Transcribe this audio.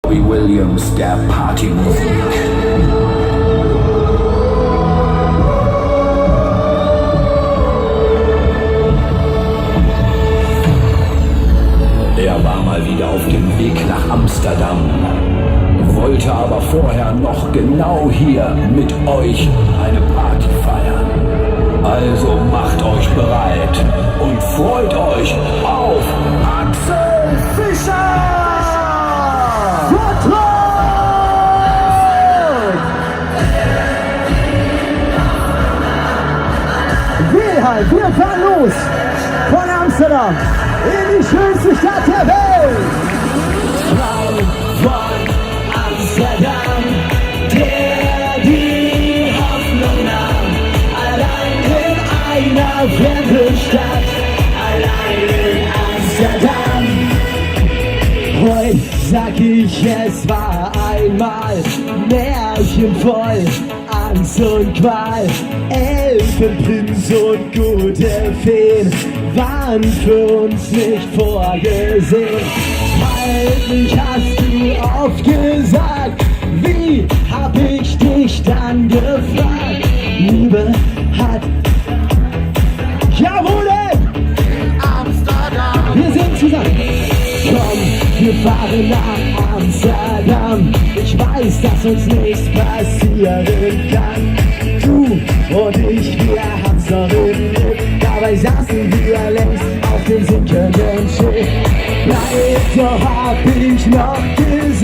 Robbie Williams, der Partymusik. Er war mal wieder auf dem Weg nach Amsterdam, wollte aber vorher noch genau hier mit euch eine Party feiern. Also macht euch bereit und freut euch auf Axel Fischer! Wir fahren los von Amsterdam in die schönste Stadt der Welt. Frauen von Amsterdam, der die Hoffnung nahm, allein in einer fremden Stadt, allein in Amsterdam. Heute sag ich, es war einmal märchenvoll, Angst und Qual, Elfenprinz und gute Feen waren für uns nicht vorgesehen. Heimlich hast du oft gesagt, wie hab ich dich dann gefragt? Liebe hat jawohl, Amsterdam. Wir sind zusammen. Komm, wir fahren nach Amsterdam. Ich weiß, dass uns nichts passieren kann. Du und ich, wir haben's noch im Blick. Dabei saßen wir längst auf dem sinkenden Schiff. Nein, so hab ich noch gesagt.